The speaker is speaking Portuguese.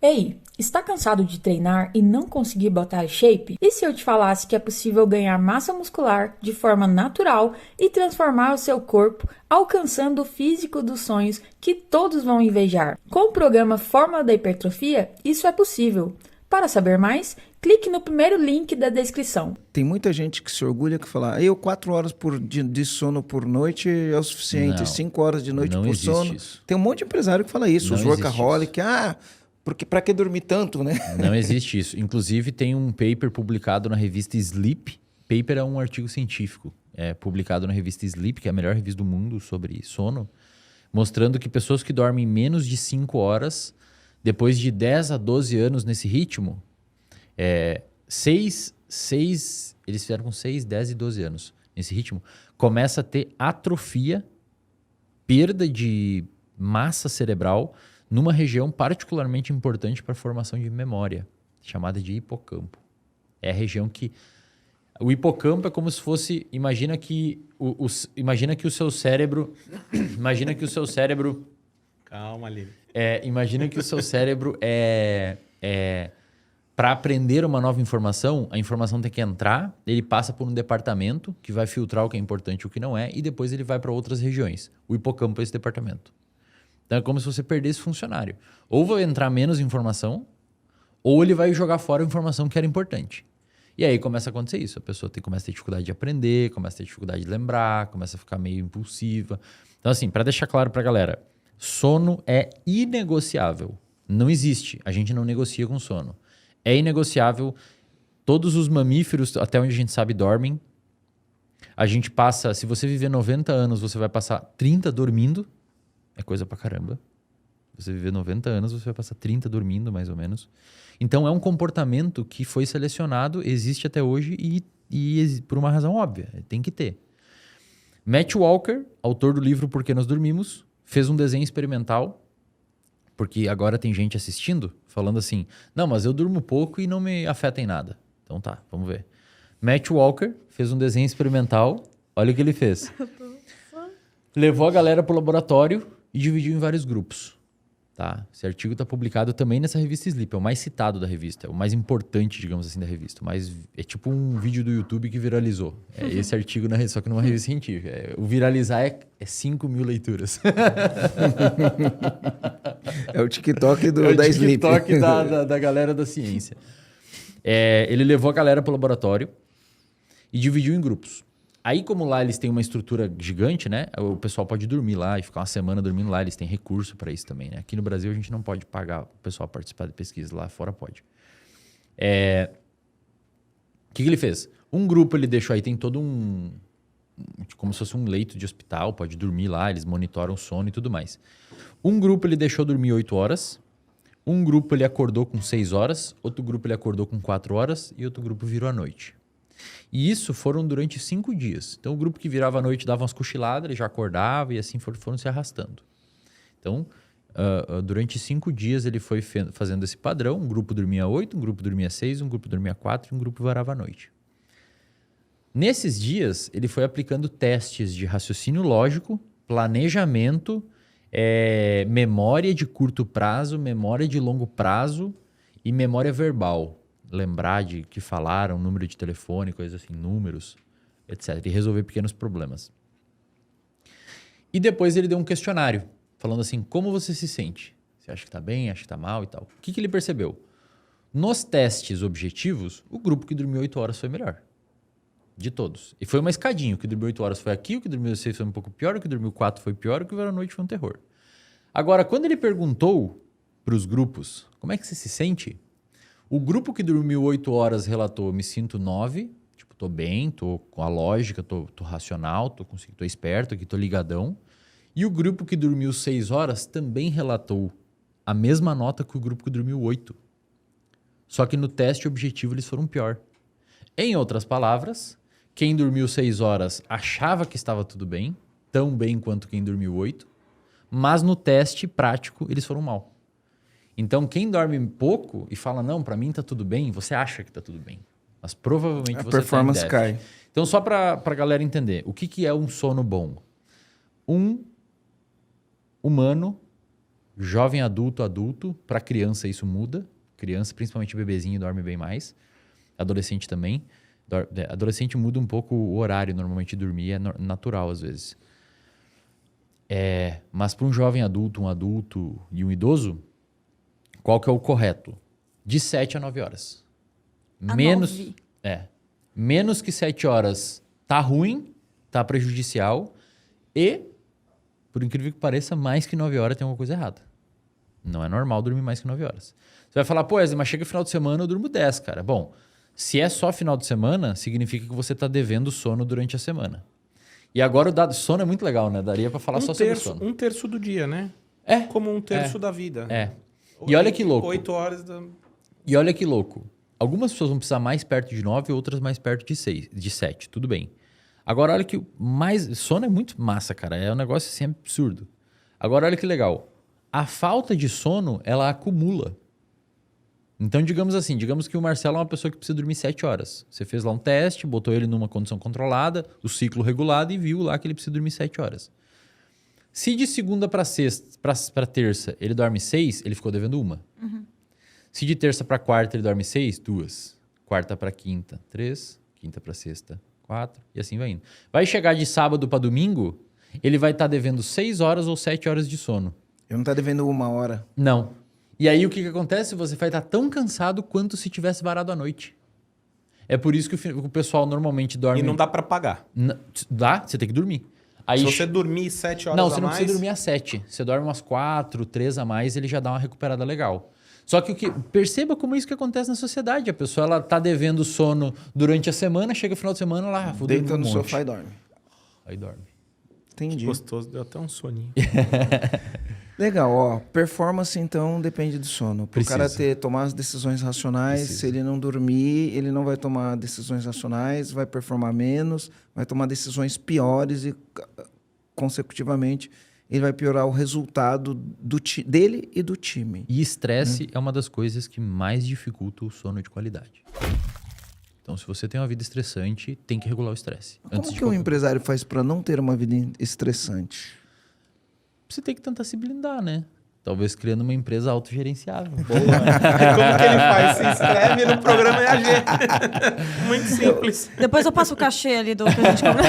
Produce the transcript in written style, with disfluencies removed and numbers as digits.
Ei, está cansado de treinar e não conseguir botar shape? E se eu te falasse que é possível ganhar massa muscular de forma natural e transformar o seu corpo, alcançando o físico dos sonhos que todos vão invejar? Com o programa Fórmula da Hipertrofia, isso é possível. Para saber mais, clique no primeiro link da descrição. Tem muita gente que se orgulha que fala, eu 4 horas de sono por noite é o suficiente, Não, 5 horas de noite não por existe sono. isso. Tem um monte de empresário que fala isso, Não os existe workaholic, porque para que dormir tanto, né? Não existe isso. Inclusive, tem um paper publicado na revista Sleep. Paper é um artigo científico, publicado na revista Sleep, que é a melhor revista do mundo sobre sono, mostrando que pessoas que dormem menos de 5 horas, depois de 10 a 12 anos nesse ritmo, eles fizeram com 6, 10 e 12 anos nesse ritmo, começa a ter atrofia, perda de massa cerebral, numa região particularmente importante para a formação de memória, chamada de hipocampo. É a região que... O hipocampo é como se fosse... Imagina que o seu cérebro... Imagina que o seu cérebro... Calma, Aline. Imagina que o seu cérebro para aprender uma nova informação, a informação tem que entrar, ele passa por um departamento que vai filtrar o que é importante e o que não é, e depois ele vai para outras regiões. O hipocampo é esse departamento. Então é como se você perdesse funcionário. Ou vai entrar menos informação, ou ele vai jogar fora a informação que era importante. E aí começa a acontecer isso. A pessoa começa a ter dificuldade de aprender, começa a ter dificuldade de lembrar, começa a ficar meio impulsiva. Então assim, para deixar claro para a galera, sono é inegociável. Não existe. A gente não negocia com sono. É inegociável. Todos os mamíferos, até onde a gente sabe, dormem. A gente passa... Se você viver 90 anos, você vai passar 30 dormindo. É coisa pra caramba. Você viver 90 anos, você vai passar 30 dormindo, mais ou menos. Então, é um comportamento que foi selecionado, existe até hoje e por uma razão óbvia. Tem que ter. Matt Walker, autor do livro Por que Nós Dormimos, fez um desenho experimental, porque agora tem gente assistindo, falando assim, não, mas eu durmo pouco e não me afeta em nada. Então tá, vamos ver. Matt Walker fez um desenho experimental, olha o que ele fez. Levou a galera pro laboratório e dividiu em vários grupos. Tá? Esse artigo está publicado também nessa revista Sleep, é o mais citado da revista, é o mais importante, digamos assim, da revista. Mas é tipo um vídeo do YouTube que viralizou. É esse artigo, só que numa revista científica. O viralizar é 5 mil leituras. É o TikTok da Sleep. É o TikTok da galera da ciência. Ele levou a galera para o laboratório e dividiu em grupos. Aí, como lá eles têm uma estrutura gigante, né? O pessoal pode dormir lá e ficar uma semana dormindo lá. Eles têm recurso para isso também, né? Aqui no Brasil, a gente não pode pagar o pessoal participar de pesquisa. Lá fora pode. O que ele fez? Um grupo ele deixou aí, tem todo como se fosse um leito de hospital, pode dormir lá, eles monitoram o sono e tudo mais. Um grupo ele deixou dormir 8 horas. Um grupo ele acordou com 6 horas. Outro grupo ele acordou com 4 horas. E outro grupo virou à noite. E isso foram durante 5 dias. Então, o grupo que virava à noite dava umas cochiladas, ele já acordava e assim foram se arrastando. Então, durante 5 dias ele foi fazendo esse padrão. Um grupo dormia 8, um grupo dormia 6, um grupo dormia 4 e um grupo varava à noite. Nesses dias, ele foi aplicando testes de raciocínio lógico, planejamento, memória de curto prazo, memória de longo prazo e memória verbal. Lembrar de que falaram, número de telefone, coisas assim, números, etc. E resolver pequenos problemas. E depois ele deu um questionário, falando assim, como você se sente? Você acha que está bem, acha que está mal e tal? O que ele percebeu? Nos testes objetivos, o grupo que dormiu 8 horas foi melhor. De todos. E foi uma escadinha. O que dormiu 8 horas foi aqui, o que dormiu 6 foi um pouco pior, o que dormiu 4 foi pior, o que veio à noite foi um terror. Agora, quando ele perguntou para os grupos, como é que você se sente? O grupo que dormiu 8 horas relatou, me sinto 9, tipo, tô bem, tô com a lógica, tô racional, tô esperto aqui, tô ligadão. E o grupo que dormiu 6 horas também relatou a mesma nota que o grupo que dormiu 8. Só que no teste objetivo eles foram pior. Em outras palavras, quem dormiu 6 horas achava que estava tudo bem, tão bem quanto quem dormiu 8, mas no teste prático eles foram mal. Então, quem dorme pouco e fala, não, para mim tá tudo bem, você acha que tá tudo bem. Mas provavelmente você performance tá em déficit. cai. Então, só para a galera entender, o que é um sono bom? Um humano Jovem adulto, adulto. Para criança isso muda. Criança, principalmente bebezinho, dorme bem mais. Adolescente também. Adolescente muda um pouco o horário normalmente de dormir. É natural às vezes. Mas para um jovem adulto, um adulto e um idoso, qual que é o correto? De 7 a 9 horas. Menos que 7 horas tá ruim, tá prejudicial e, por incrível que pareça, mais que 9 horas tem alguma coisa errada. Não é normal dormir mais que 9 horas. Você vai falar, pô, Wesley, mas chega final de semana eu durmo 10, cara. Bom, se é só final de semana, significa que você tá devendo sono durante a semana. E agora o dado sono é muito legal, né? Daria para falar só sobre sono. 1/3 do dia, né? Como 1/3 da vida. E olha que louco. 8 horas da... E olha que louco. Algumas pessoas vão precisar mais perto de 9, outras mais perto de 7. Tudo bem. Agora, olha que sono é muito massa, cara. É um negócio assim absurdo. Agora, olha que legal. A falta de sono, ela acumula. Então, digamos que o Marcelo é uma pessoa que precisa dormir 7 horas. Você fez lá um teste, botou ele numa condição controlada, o ciclo regulado e viu lá que ele precisa dormir 7 horas. Se de segunda para terça ele dorme 6, ele ficou devendo 1. Se de terça para quarta ele dorme 6, 2. Quarta para quinta, 3. Quinta para sexta, 4. E assim vai indo. Vai chegar de sábado para domingo, ele vai estar devendo 6 horas ou 7 horas de sono. Eu não tá devendo 1 hora. Não. E aí o que acontece? Você vai estar tão cansado quanto se tivesse varado à noite. É por isso que o pessoal normalmente dorme... E não dá para pagar. Dá, você tem que dormir. Aí, se você dormir 7 horas a mais... Não, você não precisa dormir às 7. Você dorme umas 4, 3 a mais, ele já dá uma recuperada legal. Só que perceba como isso que acontece na sociedade. A pessoa ela tá devendo sono durante a semana, chega no final de semana, lá, vou dormir deita no sofá e dorme. Aí dorme. Entendi. Gostoso, deu até um soninho. Legal, ó. Performance, então, depende do sono. Para o cara tomar as decisões racionais, se ele não dormir, ele não vai tomar decisões racionais, vai performar menos, vai tomar decisões piores e, consecutivamente, ele vai piorar o resultado dele e do time. E estresse é uma das coisas que mais dificulta o sono de qualidade. Então, se você tem uma vida estressante, tem que regular o estresse. Como que um empresário faz para não ter uma vida estressante? Você tem que tentar se blindar, né? Talvez criando uma empresa autogerenciável. Boa. Como que ele faz? Se inscreve no programa EAG. Muito simples. Depois eu passo o cachê ali do que a gente cobra.